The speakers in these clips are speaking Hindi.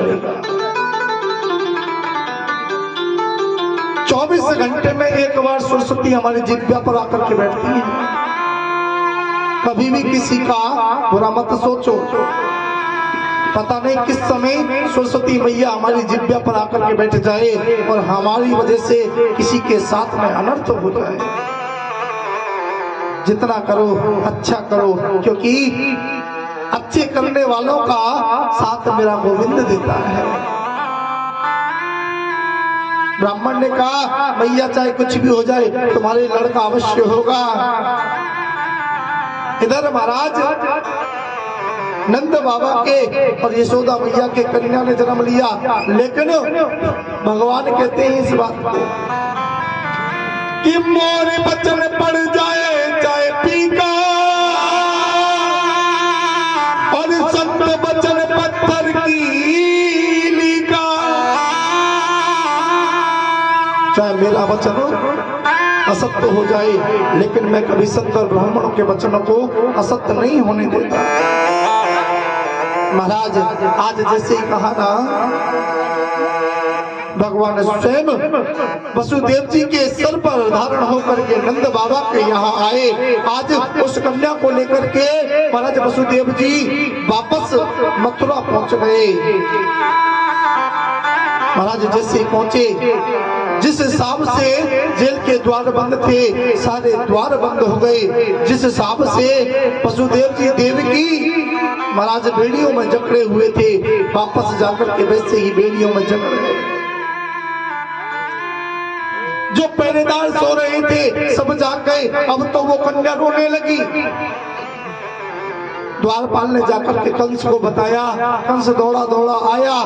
करेगा। 24 घंटे में एक बार सरस्वती हमारी जिह्वा पर आकर के बैठती है। कभी भी किसी का बुरा मत सोचो, पता नहीं किस समय सरस्वती मैया हमारी जिह्वा पर आकर के बैठ जाए और हमारी वजह से किसी के साथ में अनर्थ हो जाए। जितना करो अच्छा करो, क्योंकि अच्छे करने वालों का साथ मेरा गोविंद देता है। ब्राह्मण ने कहा मैया चाहे कुछ भी हो जाए तुम्हारे लड़का अवश्य होगा। इधर महाराज नंद बाबा के और यशोदा मैया के कन्या ने जन्म लिया, लेकिन भगवान कहते हैं इस बात को कि मोरे बचन पड़ जाए चाहे पीका और संत बचन पत्थर की लीका। चाहे मेरा वचन असत्य हो जाए, लेकिन मैं कभी संत और ब्राह्मणों के वचनों को असत्य नहीं होने देता। महाराज आज जैसे ही कहा ना, भगवान स्वयं वसुदेव जी के सर पर धारण होकर के नंद बाबा के यहाँ आए। आज उस कन्या को लेकर के महाराज वसुदेव जी वापस मथुरा पहुंच गए। महाराज जैसे पहुंचे, जिस हिसाब से जेल के द्वार बंद थे सारे द्वार बंद हो गए। जिस हिसाब से वसुदेव जी देवकी महाराज बेड़ियों में जकड़े हुए थे, वापस जाकर के वैसे ही बेड़ियों में जकड़ गए। जो पहरेदार सो रहे थे सब जाग गए। अब तो वो कन्या रोने लगी। द्वारपाल ने जाकर के कंस को बताया, कंस दौड़ा दौड़ा आया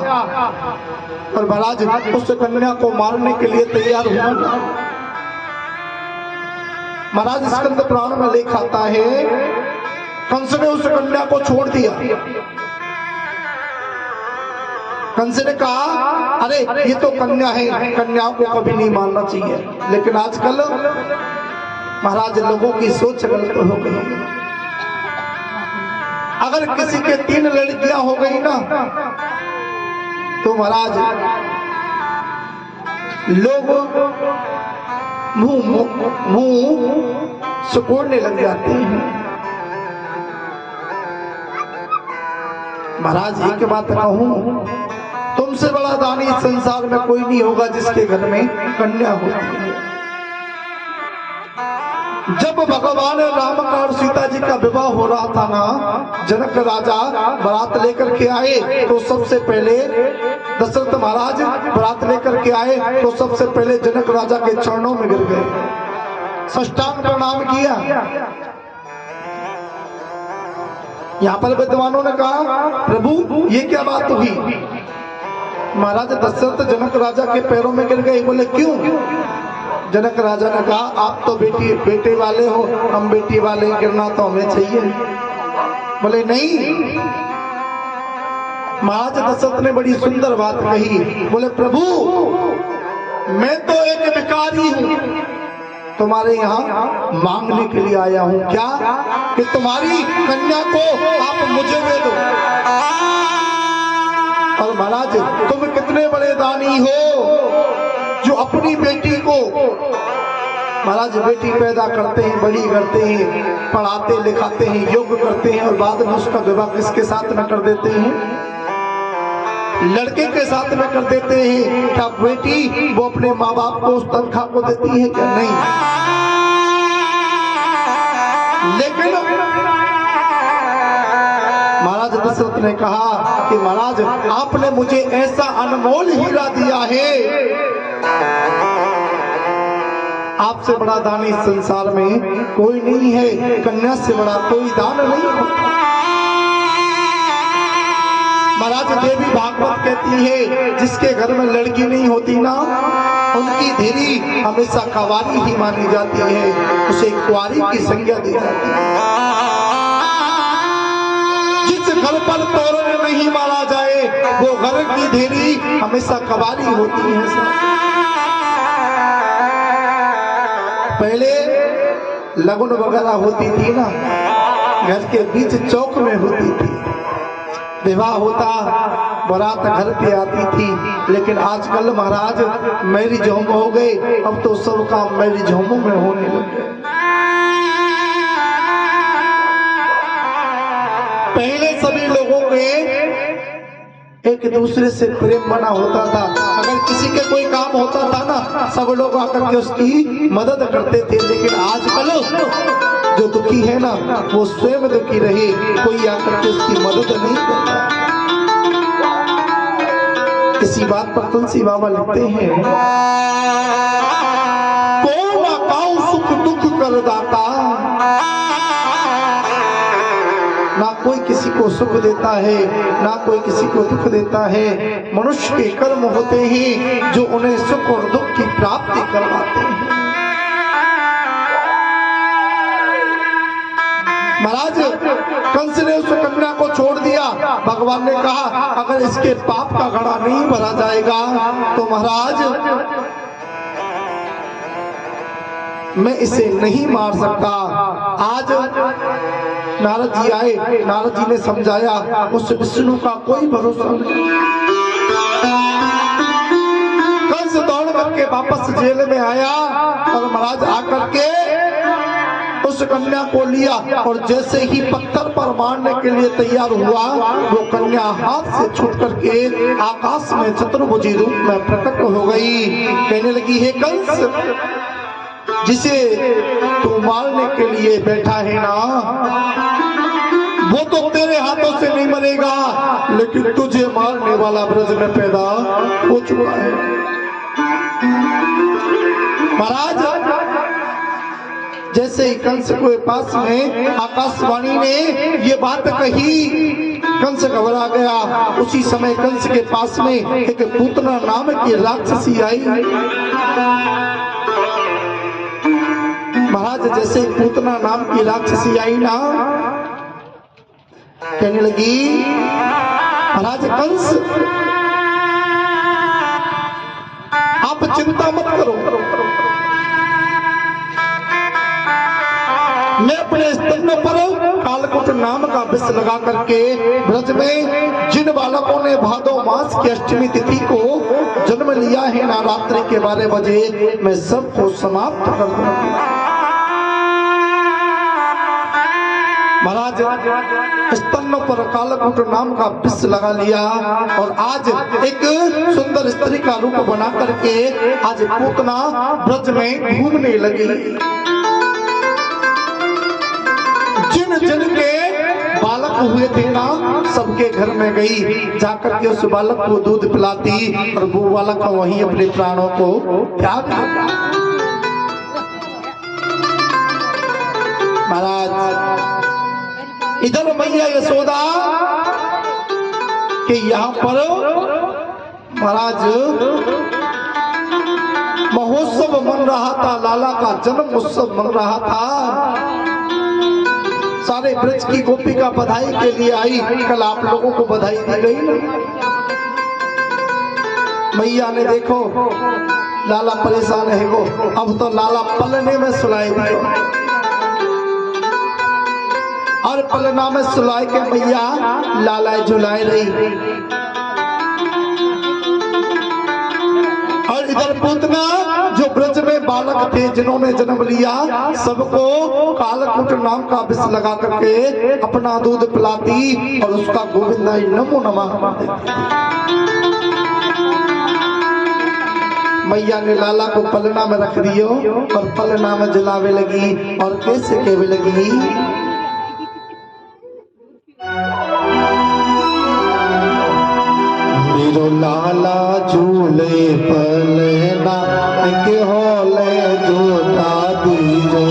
और महाराज उस कन्या को मारने के लिए तैयार हुआ। महाराज स्कंद पुराण में लिखा आता है कंस ने उस कन्या को छोड़ दिया। कंस ने कहा अरे ये तो कन्या है, कन्याओं को कभी नहीं मारना चाहिए। लेकिन आजकल महाराज लोगों की सोच गलत हो गई। अगर किसी के 3 लड़कियां हो गई ना तो महाराज लोग मुंह सुकोड़ने लग जाते हैं। महाराज एक बात कहूं, तुमसे बड़ा दानी इस संसार में कोई नहीं होगा जिसके घर में कन्या होती है। जब भगवान राम का और सीता जी का विवाह हो रहा था ना, जनक राजा बारात लेकर के आए तो सबसे पहले दशरथ महाराज बारात लेकर के आए तो सबसे पहले जनक राजा के चरणों में गिर गए, साष्टांग प्रणाम किया। यहाँ पर विद्वानों ने कहा प्रभु ये क्या बात हुई? महाराज दशरथ जनक राजा के पैरों में गिर गए। बोले क्यों? जनक राजा ने कहा आप तो बेटे वाले हो, हम बेटी वाले, गिरना तो हमें चाहिए। बोले नहीं। महाराज दशरथ ने बड़ी सुंदर बात कही। बोले प्रभु मैं तो एक भिखारी हूं, तुम्हारे यहाँ मांगने के लिए आया हूं। क्या? कि तुम्हारी कन्या को आप मुझे दे दो। और महाराज तुम कितने बड़े दानी हो जो अपनी बेटी को, महाराज बेटी पैदा करते हैं, बड़ी करते हैं, पढ़ाते लिखाते हैं, योग्य करते हैं और बाद में उसका विवाह किसके साथ में कर देते हैं? लड़के के साथ में कर देते हैं। क्या बेटी वो अपने माँ बाप को उस तनख्वाह को देती है क्या? नहीं। लेकिन महाराज दशरथ ने कहा कि महाराज आपने मुझे ऐसा अनमोल हीरा दिया है, आपसे बड़ा दान इस संसार में कोई नहीं है, कन्या से बड़ा कोई दान नहीं होता। महाराज देवी भागवत कहती है जिसके घर में लड़की नहीं होती ना, उनकी धीरी हमेशा कवारी ही मानी जाती है, उसे कुंवारी की संज्ञा दी जाती है। जिस घर पर तोरण नहीं मारा जाए वो घर की धीरी हमेशा कवारी होती है। पहले लगन वगैरह होती थी ना, घर के बीच चौक में होती थी। विवाह होता बारात घर पे आती थी, लेकिन आजकल महाराज मैरिज होम हो गए, अब तो सब काम मैरिज होमों में होने लगे। पहले सभी लोगों के एक दूसरे से प्रेम बना होता था, अगर किसी के कोई काम होता था ना, सब लोग आकर के उसकी मदद करते थे। लेकिन आजकल जो दुखी है ना, वो स्वयं दुखी रहे, कोई आकर के उसकी मदद नहीं करता। इसी बात पर तुलसी बाबा लिखते हैं, को ना काऊ सुख दुख कर दाता, ना कोई किसी को सुख देता है, ना कोई किसी को दुख देता है। मनुष्य के कर्म होते हैं जो उन्हें सुख और दुख की प्राप्ति करवाते हैं। महाराज कंस ने उस कन्या को छोड़ दिया। भगवान ने कहा अगर इसके पाप का घड़ा नहीं भरा जाएगा तो महाराज मैं इसे नहीं मार सकता। आज नारद जी आए, नारद जी ने समझाया उस विष्णु का कोई भरोसा नहीं। कंस दौड़ करके वापस जेल में आया और महाराज आकर के उस कन्या को लिया और जैसे ही पत्थर पर मारने के लिए तैयार हुआ, वो कन्या हाथ से छूट करके आकाश में चतुर्भुजी रूप में प्रकट हो गई। कहने लगी, हे कंस, जिसे तू मारने के लिए बैठा है ना, वो तो तेरे हाथों से नहीं मरेगा, लेकिन तुझे मारने वाला ब्रज में पैदा हो चुका है। महाराज जैसे ही कंस के पास में आकाशवाणी ने ये बात कही, कंस घबरा गया। उसी समय कंस के पास में एक पूतना नाम की राक्षसी आई। महाराज जैसे पूतना नाम की राक्षसी आई ना, कहने लगी, महाराज कंस आप चिंता मत करो, मैं अपने स्तनों पर कालकूट नाम का विष लगा करके ब्रज में जिन बालकों ने भादो मास की अष्टमी तिथि को जन्म लिया है ना, रात्रि के 12 बजे मैं सबको समाप्त कर दूंगा। महाराज स्तनों पर कालकूट नाम का विष लगा लिया और आज एक सुंदर स्त्री का रूप बना करके आज पूतना ब्रज में घूमने लगी। जिन जिन के बालक हुए थे ना, सबके घर में गई, जाकर के उस बालक को दूध पिलाती और वो बालक वहीं अपने प्राणों को त्याग दिया। महाराज इधर मैया यशोदा के यहाँ पर महाराज महोत्सव मन रहा था, लाला का जन्म उत्सव मन रहा था। सारे ब्रज की गोपिका बधाई के लिए आई। कल आप लोगों को बधाई दी गई ना। मैया ने देखो लाला परेशान है वो, अब तो लाला पलने में सुलाई दिया और पलना में सुलाई के मैया लाला झुलाई रही। और इधर पूतना जो ब्रज में बालक थे जिन्होंने जन्म लिया, सबको कालकूट नाम का विष लगा करके अपना दूध पिलाती और उसका गोविंदाई नमो नमः देती। मैया ने लाला को पलना में रख दियो और पलना में जलावे लगी। और कैसे कहवे लगी, मेरो लाला झूले पलना के होले झूला दीजो,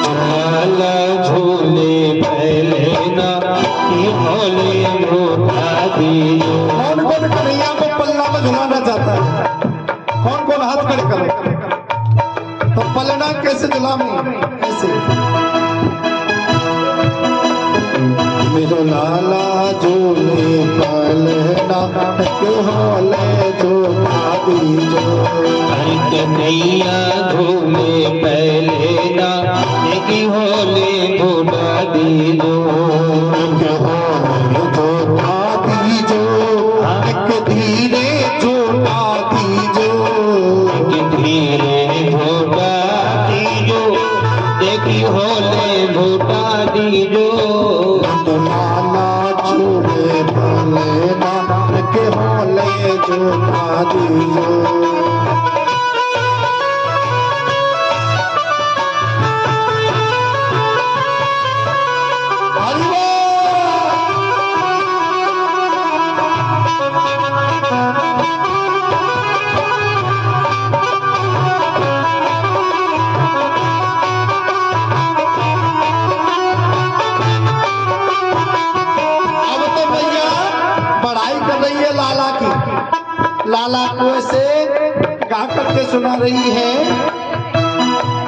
लाला झूले पलना के होले झूला दीजो। कौन कौन कन्हैया को पलना में झुलाना चाहता है? कौन कौन हाथ खड़े करो। तो पलना कैसे झुलाऊं? ऐसे मेरो लाला झूले पलना के होले झूला दीजो, कन्हैया झूले पलना के होले झूला दीजो, झूला दीजो। धीरे झूठा दीजो, धीरे झूठा दीजो, देखी होले झूठा दीजो। लाला छोड़े भलेना के होले झूठा दीजो। लाला को ऐसे गा करके सुना रही है,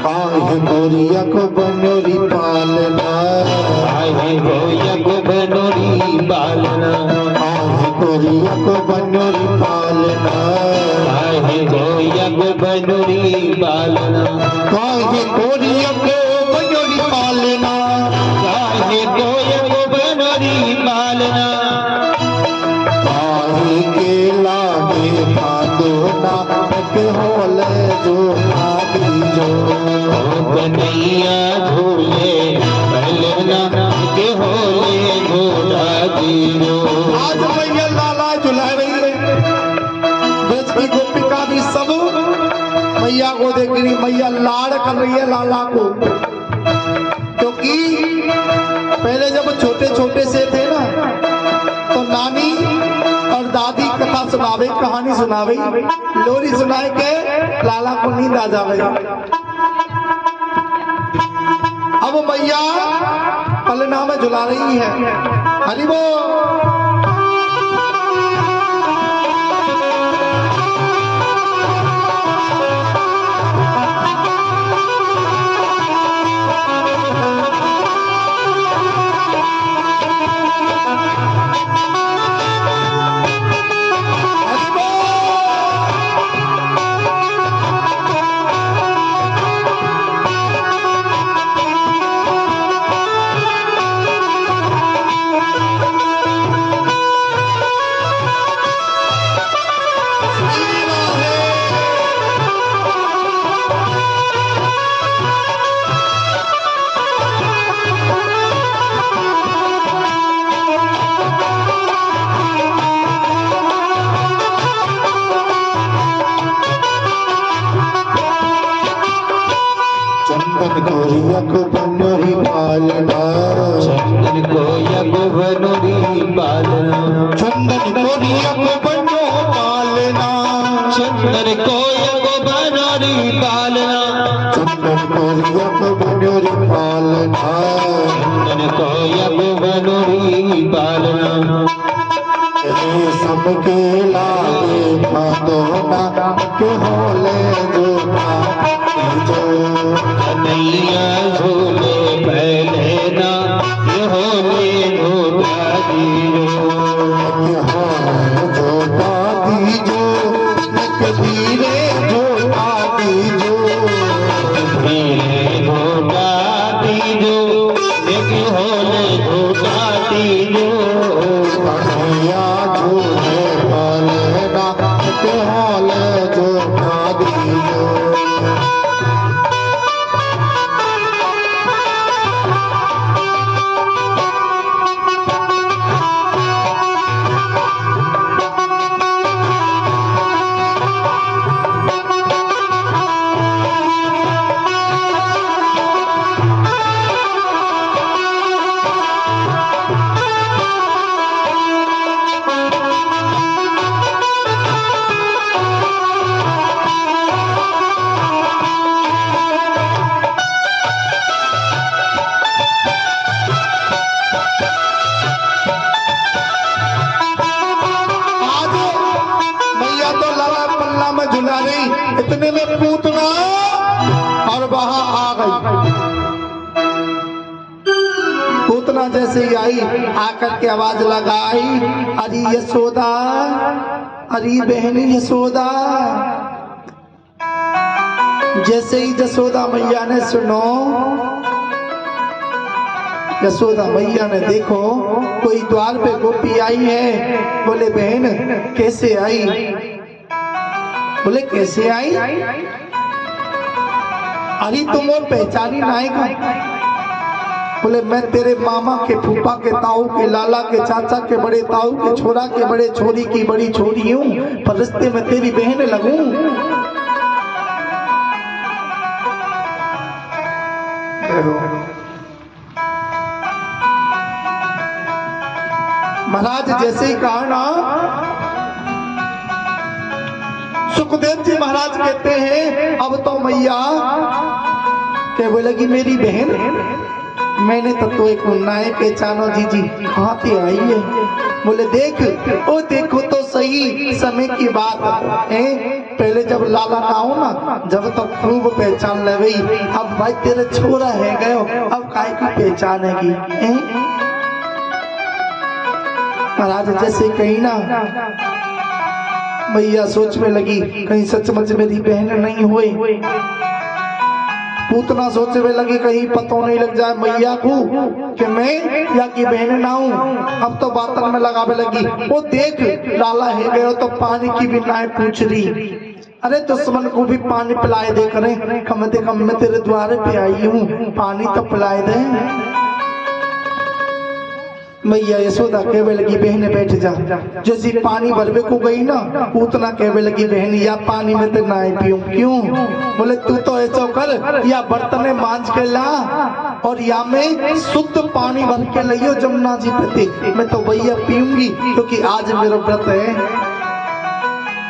काहे गोरिया को बनोरी पालना, काहे गोरिया को बनोरी पालना, काहे गोरिया को बनोरी पालना, काहे गोरिया को बनोरी पालना, काहे गोरिया को बनोरी पालना, काहे गोरिया को बनोरी पालना। के होले झूठा दीजो, कन्हैया झूले पहलना के होले झूठा दीजो। आज मैया लाला झुला रही है, ब्रज की गोपिका भी सब मैया को देख रही, मैया लाड़ कर रही है लाला को, क्योंकि पहले जब छोटे छोटे से थे ना तो नानी और दादी कथा सुनावे, कहानी सुनावे, लोरी सुनाए के लाला को नींद आ जावे। अब मैया पलना में झुला रही है, हरि बोल। गोरिया को बनोरी पालना, चंदन गोरिया को बनोरी पालना, चंदन गोरिया को बनो पालना, चंदन गोरिया को बनोरी पालना, चंदन गोरिया को बनोरी पालना, चंदन गोरिया को बनोरी पालना। सबके लागे भादोना के होले झूठा दीजो, कन्हैया झूले पहलना के होले झूठा दीजो, झूठा दीजो, धीरे झूठा दीजो, धीरे झूठा दीजो, देखी होले झूठा दीजो। कन्हैया झूले पलना के होले झूठा दीजो। इतने में पूतना और वहां आ गई। पूतना जैसे ही आई आकर के आवाज लगाई, अरे यशोदा, अरे बहनी यशोदा। जैसे ही यशोदा मैया ने सुनो यशोदा मैया ने देखो कोई द्वार पे गोपी आई है। बोले बहन कैसे आई? बोले कैसे आई? अरे तुम और पहचानी नायका? बोले मैं तेरे मामा के, फूफा के, ताऊ के, लाला के, चाचा के, बड़े ताऊ के, छोरा के, बड़े छोरी की बड़ी छोरी हूँ, पर रिश्ते में तेरी बहन लगूं। महाराज जैसे ही कहा ना, सुखदेव जी महाराज कहते हैं अब तो मैया क्या बोलेगी मेरी बहन? मैंने तो एक नाय पहचानो जी कहाँ पे आई है? बोले देख, ओ देखो तो सही समय की बात है। पहले जब लाला ना हो ना, जब तक खूब पहचान ले गई, अब भाई तेरे छोरा है गयो, अब काय की पहचानेगी? महाराज जैसे कहीं ना मैया सोच में लगी कहीं सचमुच मेरी बहन नहीं हुई। पूतना सोचे में लगी कहीं पता नहीं लग जाए मैया को कि मैं या की बहन ना हूँ। अब तो बातन में लगावे लगी, वो देख लाला है गयो तो पानी की भी नाय पूछ रही। अरे दुश्मन को भी पानी पिलाए दे करे, कम से कम मैं तेरे द्वारे पे आई हूँ, पानी तो पिलाए दे। मैया यशोदा कहवे लगी बहने बैठ जा। जैसी पानी भरवे को गई ना, पूतना कहवे लगी बहन या पानी में तो नाय पीऊं। क्यों? बोले तू तो ऐसा कर, या बर्तने मांझ के ला और या मैं शुद्ध पानी भर के लियो जमुना जी पे, मैं तो भैया पीऊंगी क्योंकि आज मेरा व्रत है।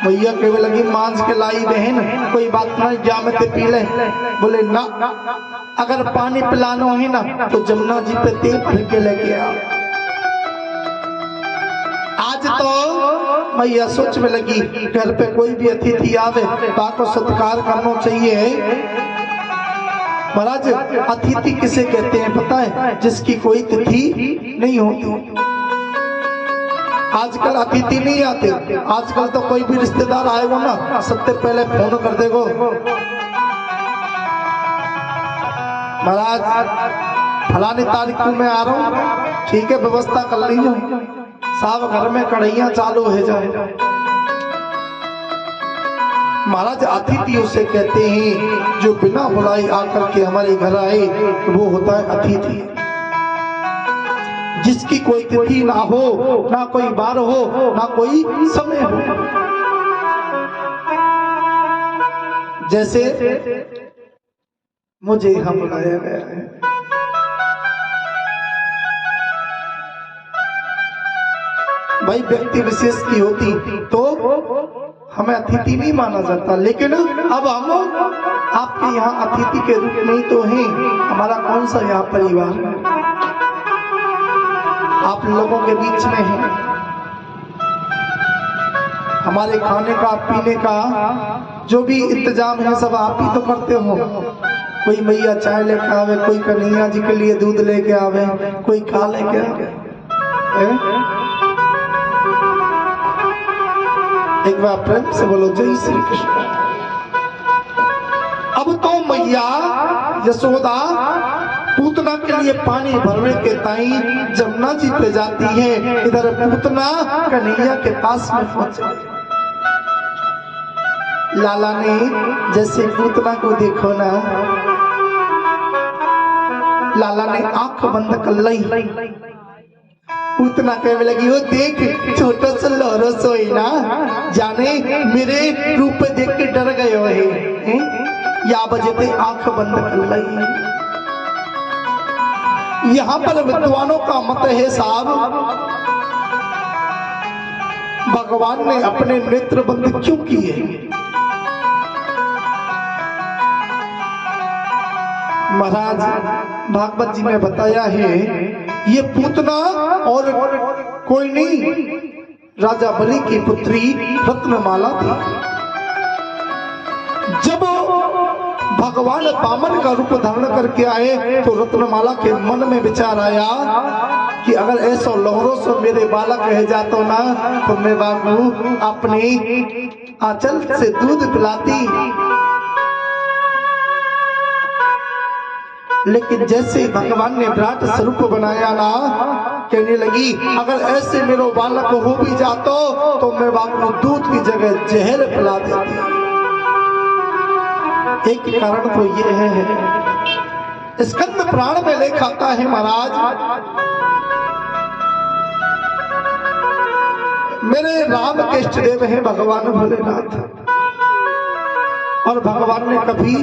भैया कहवे लगी मांझ के लाई बहन, कोई बात नहीं, जा मैं ते पी ले। बोले ना, अगर पानी पिलाना है ना तो जमुना जी पे तेल भर के लेके आ। आज तो मैया सोच में लगी घर पे कोई भी अतिथि आवे ताको सत्कार करना चाहिए। महाराज अतिथि किसे कहते हैं पता है? जिसकी कोई तिथि नहीं होती। आजकल अतिथि नहीं आते, आजकल तो कोई भी रिश्तेदार आएगा ना सबसे पहले फोन कर देगो, महाराज फलानी तारीख को मैं आ रहा हूँ, ठीक है व्यवस्था कर लीजिए, साहब घर में कढ़ैया चालू है जाए। महाराज अतिथि उसे कहते हैं जो बिना बुलाए आकर के हमारे घर आए, वो होता है अतिथि। जिसकी कोई तिथि ना हो, ना कोई बार हो, ना कोई समय हो। जैसे मुझे यहाँ बुलाया गया है, भाई व्यक्ति विशेष की होती तो हमें अतिथि नहीं माना जाता, लेकिन अब हम आपके यहाँ अतिथि के रूप में ही तो हैं। हमारा कौन सा यहाँ परिवार है, आप लोगों के बीच में है। हमारे खाने का पीने का जो भी इंतजाम है सब आप ही तो करते हो। कोई मैया चाय लेके आवे, कोई कन्हैया जी के लिए दूध लेके आवे, कोई खा लेके आवे। एक बार प्रेम से बोलो जय श्री कृष्ण। अब तो मैया यशोदा पूतना के लिए पानी भरने के ताई जमुना जी पे जाती है। इधर पूतना कन्हैया के पास में पहुंच गई। लाला ने जैसे पूतना को देखो ना, लाला ने आंख बंद कर ली। पूतना कहने लगी वो देख छोटा सा लौरो सोई ना, जाने मेरे रूप पे देख के डर गए हो है? या बजते आंख बंद कर ली। यहाँ पर विद्वानों का मत है साहब, भगवान ने अपने नेत्र बंद क्यों किए? महाराज भागवत जी ने बताया है ये पूतना और कोई नहीं, राजा बलि की पुत्री रत्नमाला थी। जब भगवान बामन का रूप धारण करके आए तो रत्नमाला के मन में विचार आया कि अगर ऐसा लहरों से मेरे बालक रह जाता ना तो मैं बाबू अपनी आंचल से दूध पिलाती। लेकिन जैसे ही भगवान ने विराट स्वरूप बनाया ना, कहने लगी अगर ऐसे मेरे बालक हो भी जातो तो मैं बापू दूध की जगह जहर पिला देती। एक कारण तो ये है, स्कंद पुराण में लेख आता है महाराज, मेरे राम के इष्ट देव है भगवान भोलेनाथ, और भगवान ने कभी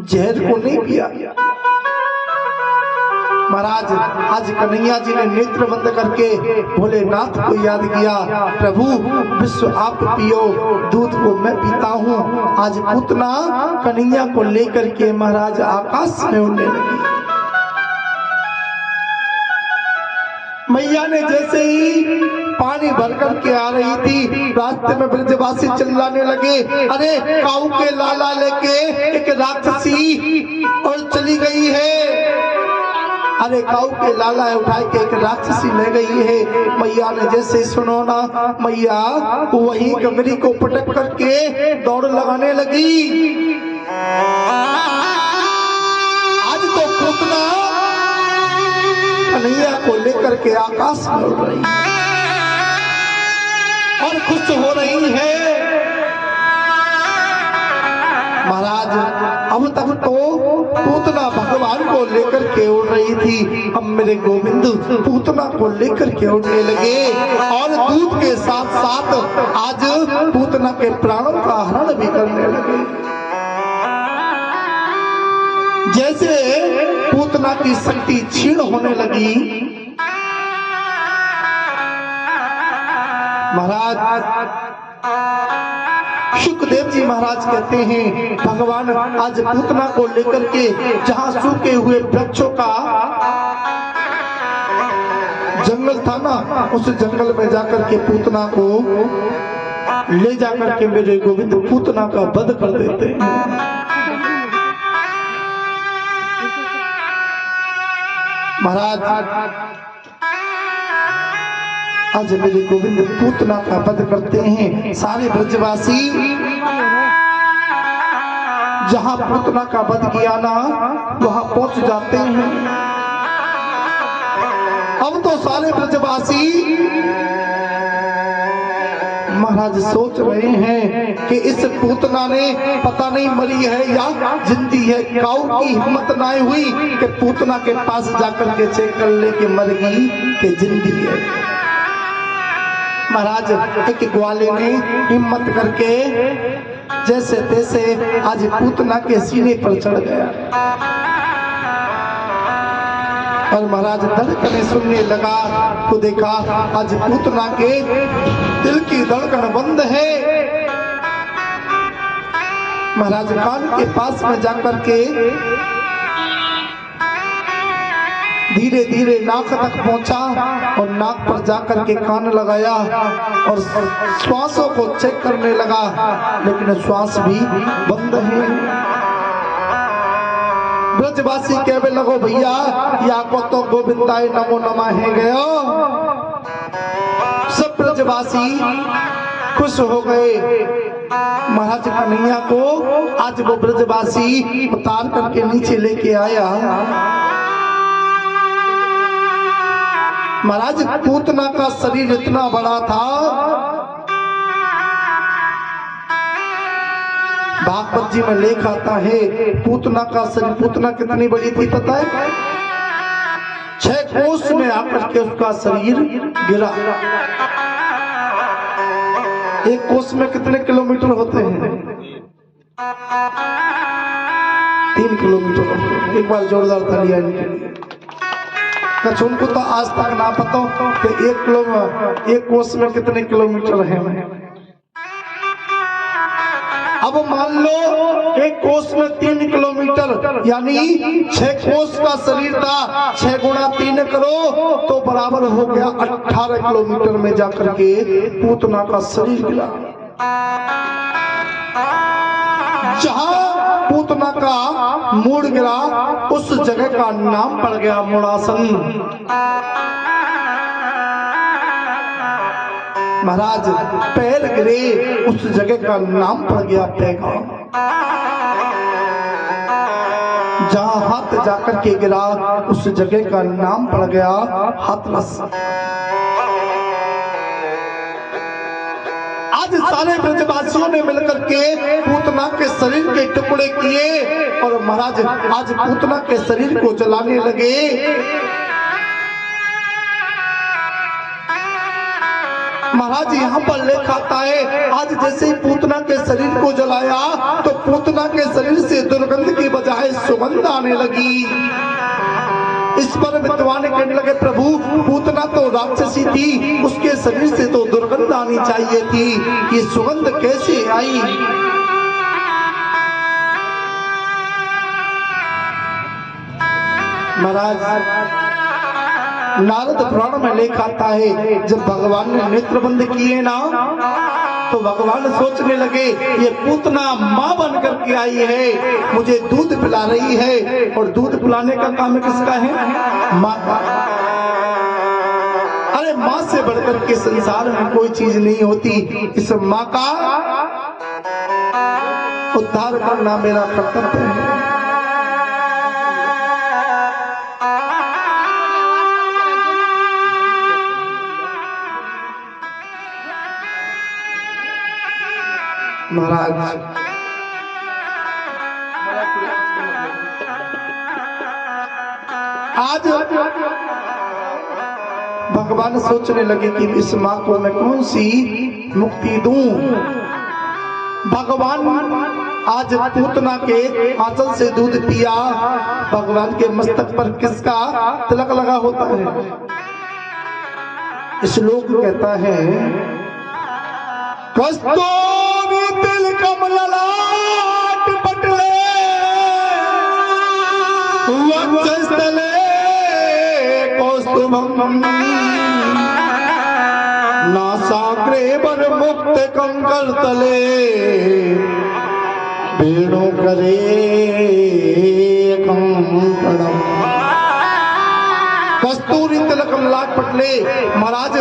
जहर को नहीं पिया। महाराज आज कन्हैया जी ने नेत्र बंद करके भोलेनाथ को याद किया, प्रभु विश्व आप पियो, दूध को मैं पीता हूँ। आज पूतना कन्हैया को लेकर के महाराज आकाश में उड़ने लगी। मैया ने जैसे ही पानी भर करके आ रही थी, रास्ते में ब्रजवासी चिल्लाने लगे, अरे काऊ के लाला लेके एक राक्षसी और चली गई है, अरे काऊ के लाला उठा के एक राक्षसी ले गई है। मैया ने जैसे सुनो ना, मैया वही गंगरी को पटक करके दौड़ लगाने लगी। आज तो पूतना कन्हैया को लेकर के आकाश में उड़ रही और खुश हो रही है। महाराज अब तक तो पूतना भगवान को लेकर के उड़ रही थी, अब मेरे गोविंद पूतना को लेकर के उड़ने लगे और दूध के साथ साथ आज पूतना के प्राणों का हरण भी करने लगे। जैसे पूतना की शक्ति क्षीण होने लगी, महाराज सुखदेव जी महाराज कहते हैं भगवान आज पूतना को लेकर के जहां सूखे हुए वृक्षों का जंगल था ना, उस जंगल में जाकर के पूतना को ले जाकर के मेरे गोविंद पूतना का वध कर देते हैं। महाराज आज मेरे गोविंद पूतना का वध करते हैं। सारे ब्रजवासी जहां पूतना का वध किया ना वहां पहुंच जाते हैं। अब तो सारे ब्रजवासी महाराज सोच रहे हैं कि इस पूतना ने पता नहीं मरी है या जिंदी है। काऊ की हिम्मत ना हुई कि पूतना के पास जाकर के चेक कर ले कि मर गई कि जिंदी है। महाराज एक ग्वाले ने हिम्मत करके जैसे तैसे आज पूतना के सीने पर चढ़ गया और महाराज धड़कने सुनने लगा तो देखा आज पूतना के दिल की धड़कन बंद है। महाराज कान के पास में जाकर के धीरे धीरे नाक तक पहुंचा और नाक पर जाकर के कान लगाया और श्वासों को चेक करने लगा, लेकिन श्वास भी बंद है। ब्रजवासी कहने लगो भैया या को तो गोविंदाय नमो नमः है गयो। सब ब्रजवासी खुश हो गए। महाराज कन्हैया को आज वो ब्रजवासी उतार करके नीचे लेके आया। महाराज पूतना का शरीर इतना बड़ा था, भागवत जी में लेख आता है पूतना का शरीर, पूतना कितनी बड़ी थी पता है? 6 कोस में आकर के उसका शरीर गिरा। एक कोस में कितने किलोमीटर होते हैं? 3 किलोमीटर होते हैं। एक बार जोरदार तालियां इनके लिए। कछ उनको तो आज तक ना पता कि 1 कोस में कितने किलोमीटर है। अब मान लो 1 कोस में 3 किलोमीटर यानी 6 कोस का शरीर था, 6 गुणा 3 करो तो बराबर हो गया 18 किलोमीटर में जाकर के पूतना का शरीर गिरा। जहां पूतना का मूड गिरा उस जगह का नाम पड़ गया मूड़ासन। महाराज पैर गिरे उस जगह का नाम पड़ गया पैगाम। जहां हाथ जाकर के गिरा उस जगह का नाम पड़ गया हाथरस। आज सारे ब्रजवासियों ने मिलकर के पूतना के शरीर के टुकड़े किए और महाराज आज पूतना के शरीर को जलाने लगे। महाराज यहाँ पर लेखा आता है आज जैसे ही पूतना के शरीर को जलाया तो पूतना के शरीर से दुर्गंध की बजाय सुगंध आने लगी। इस पर विद्वान कहने लगे प्रभु पूतना तो राक्षसी थी, उसके शरीर से तो दुर्गंध आनी चाहिए थी, ये सुगंध कैसे आई? महाराज नारद पुराण में लेखा आता है जब भगवान ने नेत्र बंद किए ना तो भगवान सोचने लगे ये पूतना माँ बन करके आई है, मुझे दूध पिला रही है और दूध पिलाने का काम किसका है? माँ का। अरे माँ से बढ़कर के संसार में कोई चीज नहीं होती। इस माँ का उद्धार करना मेरा कर्तव्य है। महाराज आज भगवान सोचने लगे कि इस माँ को मैं कौन सी मुक्ति दूं। भगवान आज पूतना के आंचल से दूध पिया। भगवान के मस्तक पर किसका तिलक लगा होता है? श्लोक कहता है कस्तूरी तिलकम ललाट पटले वक्षस्थले कौस्तुभम नासाग्रे वर मुक्त कंकर तले वेणु करे कंकणम। कस्तूरी तिलकम लाट पटले। महाराज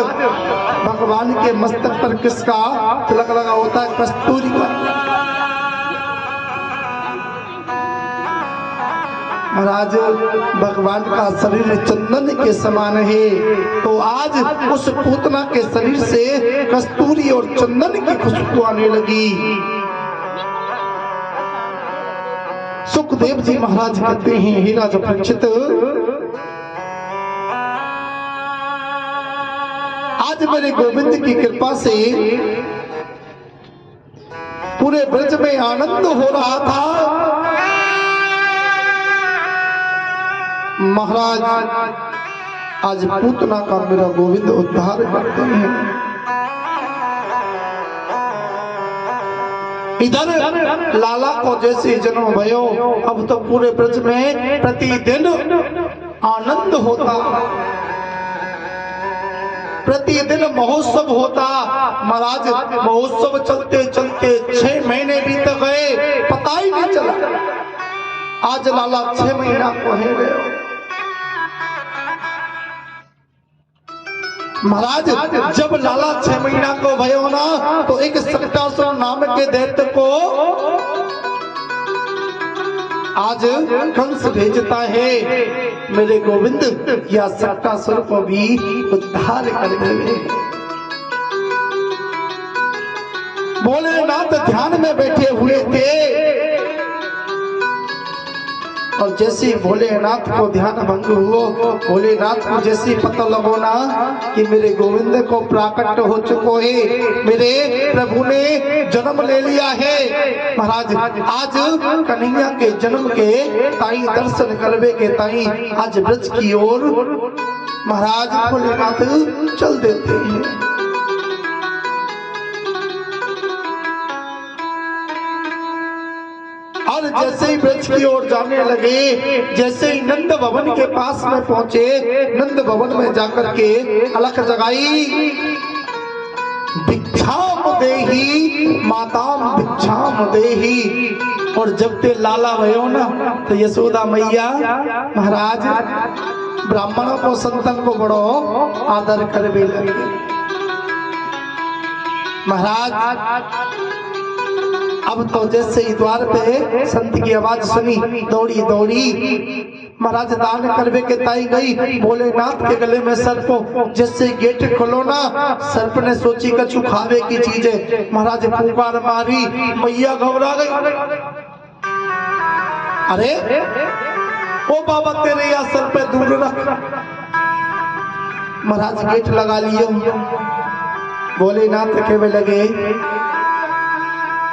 भगवान के मस्तक पर किसका तिलक लगा होता है? कस्तूरी का। महाराज भगवान का शरीर चंदन के समान है तो आज उस पूतना के शरीर से कस्तूरी और चंदन की खुशबू आने लगी। सुखदेव जी महाराज कहते हैं हे राजा परीक्षित आज मेरे गोविंद की कृपा से पूरे ब्रज में आनंद हो रहा था। महाराज आज पूतना का मेरा गोविंद उद्धार करते हैं। इधर लाला को जैसे जन्म भयो अब तो पूरे ब्रज में प्रतिदिन आनंद होता, प्रतिदिन महोत्सव होता। महाराज महोत्सव चलते चलते 6 महीने बीत गए, पता ही नहीं चला। आज लाला 6 महीना को है गए। महाराज जब लाला 6 महीना को भयो ना तो एक सक्टासुर नाम के दैत्य को आज कंस भेजता है मेरे गोविंद या सक्टासुर को भी उद्धार कर देंगे। भोलेनाथ ध्यान में बैठे हुए थे और जैसे भोलेनाथ को ध्यान भंग हुआ, भोलेनाथ को जैसे पता लगो ना कि मेरे गोविंद को प्राकट हो चुको है, मेरे प्रभु ने जन्म ले लिया है। महाराज आज कन्हैया के जन्म के ताई दर्शन करवे के ताई आज ब्रज की ओर महाराज भोलेनाथ चल देते हैं। और जैसे ही ब्रज की ओर जाने लगे, जैसे ही नंद भवन के पास में पहुंचे, नंद भवन में जाकर के अलख जगाई, भिक्षाम देही माताम भिक्षाम देही। और जब ते लाला भयो ना तो यशोदा मैया महाराज ब्राह्मणों को संतन को बड़ो आदर करवे लगे। महाराज अब तो जैसे ही द्वार पे संत की आवाज सुनी, दौड़ी दौड़ी महाराज दान करवे के ताई गई। भोलेनाथ के गले में सर्प, जैसे गेट खोलो ना, सर्प ने सोची कछु खावे की चीज है। महाराज फुकार मारी, मैया घबरा गई। अरे ओ बाबा तेरे या सर पे दूर रख। महाराज गेट लगा लियो। भोलेनाथ कहने लगे,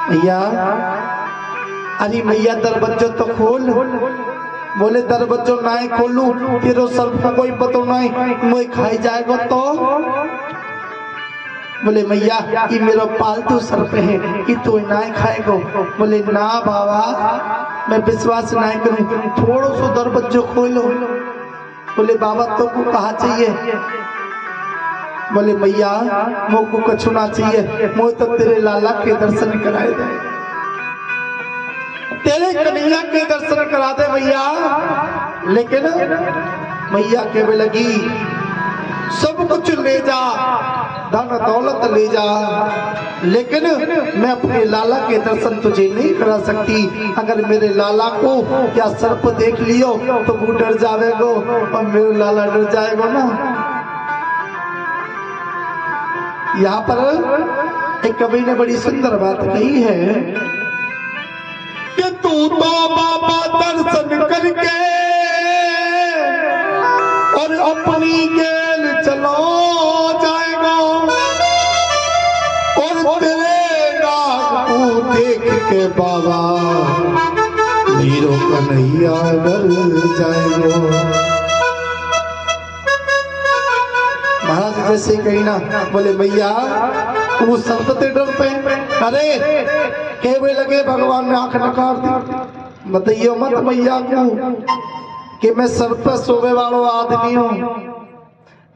मैया, अरे मैया दरवाजा तो खोल। बोले दरवाजा नहीं खोलू तेरो सर्प को कोई पता नहीं, मैं खाई जाएगा तो। बोले मैया ये मेरा पालतू सर्प है, ये तो नहीं खाएगा। बोले ना बाबा मैं विश्वास नहीं करूं, थोड़ा सा दरवाजा खोलो। बोले बाबा तो को कहा चाहिए। बोले मैया मोको कछु ना चाहिए, मो तो तेरे लाला के दर्शन कराए दे, तेरे कन्हैया के दर्शन करा दे मैया। लेकिन मैया कहने लगी, सब कुछ ले जा, धन दौलत ले जा, लेकिन मैं अपने लाला के दर्शन तुझे नहीं करा सकती। अगर मेरे लाला को क्या सर्प देख लियो तो वो डर जाएगा और मेरे लाला डर जाएगा ना। यहाँ पर एक कवि ने बड़ी सुंदर बात कही है कि तू तो बाबा दर्शन करके और अपनी गेल चलो जाएगा, और तेरे नाग को देख के बाबा वीरों कन्हैया डर जाएगा। महाराज जैसे कही ना, बोले भैया वो संत ते डर पे। अरे कहने लगे भगवान ने आंख नकार दी, बताइए मत मैया को कि मैं सर पर सोवे वालों आदमी हूँ,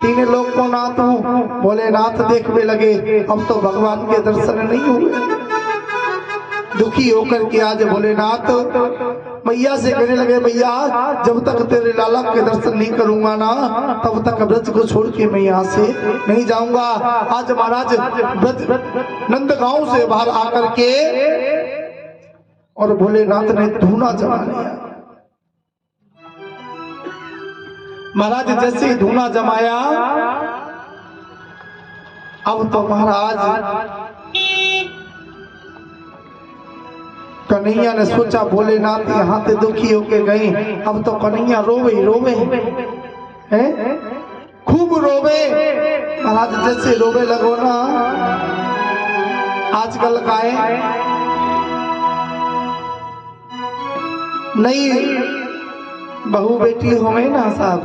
तीन लोग को नाथ हूँ। भोलेनाथ देखने लगे, अब तो भगवान के दर्शन नहीं हुए। दुखी होकर के आज भोलेनाथ मैया से कहने लगे, मैया जब तक तेरे लाला के दर्शन नहीं करूंगा ना, तब तक ब्रज को छोड़ के मैं यहाँ से नहीं जाऊंगा। आज महाराज ब्रज नंदगांव से बाहर आकर के और भोलेनाथ ने धूना जमा लिया। महाराज जैसे ही धूना जमाया, अब तो महाराज कन्हैया ने सोचा भोलेनाथ यहाँ से दुखी होके गए, अब तो कन्हैया रोवे रोवे हैं, खूब रोवे। महाराज जैसे रोवे लगो ना, आजकल का है नई बहू बेटी होवे ना साहब,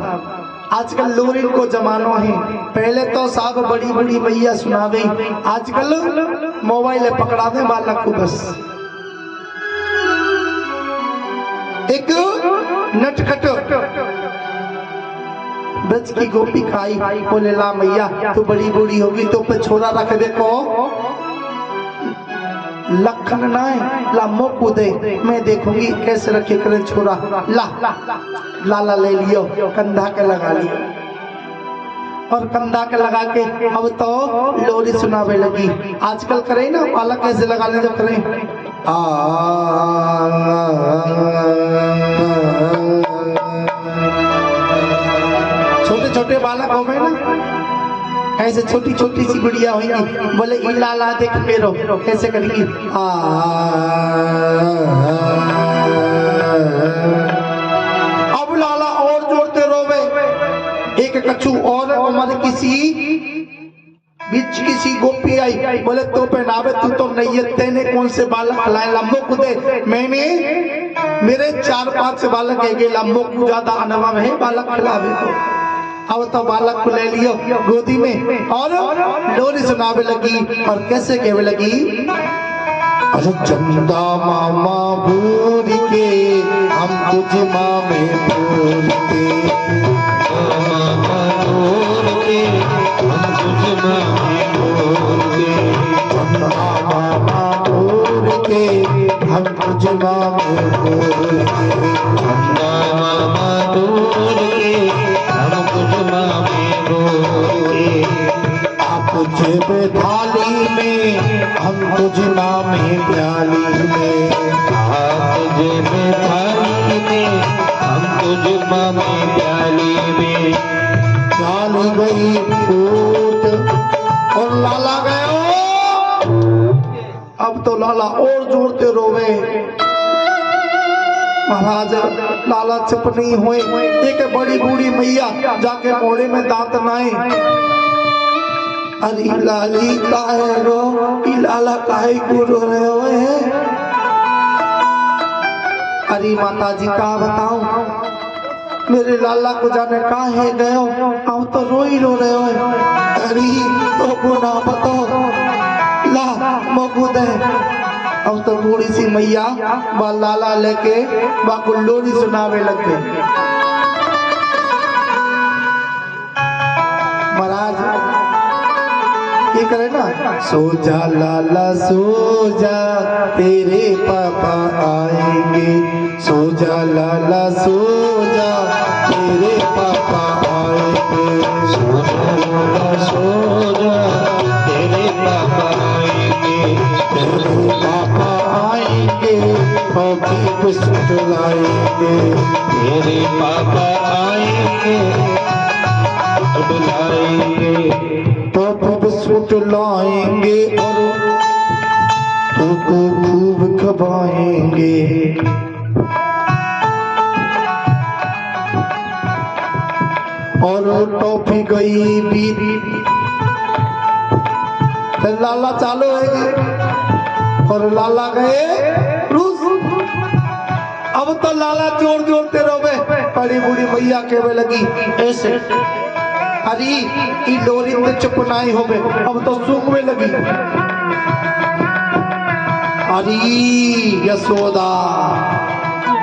आजकल लोरी को जमानो है। पहले तो साहब बड़ी बड़ी मैया सुनावे, आजकल मोबाइल पकड़ा दे बालक को बस। एक नटखट ब्रज की गोपी खाई, बोले ला मैया तू बड़ी बूढ़ी होगी तो पे छोरा रख दे को लखन नाय ला मोकू दे, मैं देखूंगी कैसे रखे करे छोरा। ला लाला ले लियो, कंधा के लगा लियो, और कंधा के लगा के अब तो लोरी सुनावे लगी। आजकल करे ना बालक कैसे लगाने जब करे, छोटे छोटे बालक हो गए ना, ऐसे छोटी छोटी सी गुड़िया होगी, बोले ई लाला देख मेरो कैसे करेगी। अब लाला और जोड़ते रोवे। एक कछु और उम्र किसी बीच किसी गोपी आई, बोले तो पहनावे तू तो नहीं है, तेने कौन से बालक लाए लम्बो को दे। मैंने मेरे 4-5 बालक है, लम्बो को ज्यादा अनुभव है बालक खिलावे को। अब तो बालक को ले लियो गोदी में और लोरी सुनावे लगी, और कैसे कहवे लगी, अरे चंदा मामा भूल के हम तुझ मामे भूल के, मामा भूल के हम तुझ मामे भूल के, चंदा मामा भूल के हम तुझ मामे भूल के, चंदा मामा भूल के हम तुझ मामे भूल के। आप जेब थाली में हम तुझ नामे प्याली में, हाथ जेब थाली में, हम तुझ मामे प्याली में। प्याली गई फूट और लाला गयो। अब तो लाला और जोर से रोवे। महाराज लाला चुप नहीं हुए। एक बड़ी बूढ़ी मैया जाके मोड़े में दांत नाए। अरे लाली काहे रो, ई लाला काहे को रो रहे हो है? अरे माता जी का बताऊं, मेरे लाला को जाने काहे गयो, अब तो रो ही रो रहे हो। अरे तो को ना बताओ, ला मगू दे। अब तो बूढ़ी सी मैया बा लाला लेके बा लोरी सुनावे लग गई। महाराज ये करे ना, सो जा लाला सो जा, तेरे पापा आएंगे। सो जा लाला सो जा, तेरे पापा आएंगे। सो जा लाला सो जा, तेरे पापा आएंगे। तेरे पापा आएंगे, कॉफी बिस्कुट लाएंगे। तेरे पापा आएंगे, बुलाएंगे। कॉफी बिस्कुट लाएंगे और तुमको खूब खवाएंगे। और टॉफी गई बीत, लाला चालू है और लाला गए रूस। अब तो लाला जोर जोर से रोवे। बड़ी बूढ़ी मैया कहने लगी ऐसे, अरे ई लोरी तो चुप नहीं हो गए, अब तो सूंघने लगी। अरे यशोदा,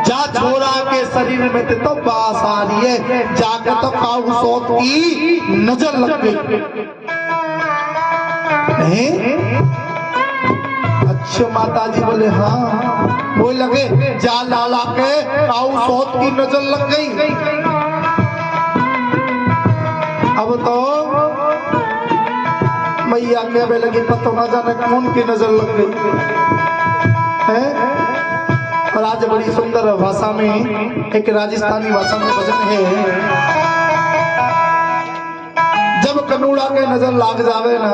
जा छोरा के शरीर में तो बास आ रही है, जाकर तो काऊ सोत की नजर लग गई। अच्छा माता जी बोले हाँ, वो लगे जा लाला के काऊ सोत की नजर लग गई। अब तो मैया कहने लगी पता ना जाने कौन की नजर लग गई है। और आज बड़ी सुंदर भाषा में, एक राजस्थानी भाषा में भजन है, जब कनूड़ा के नजर लाग जावे ना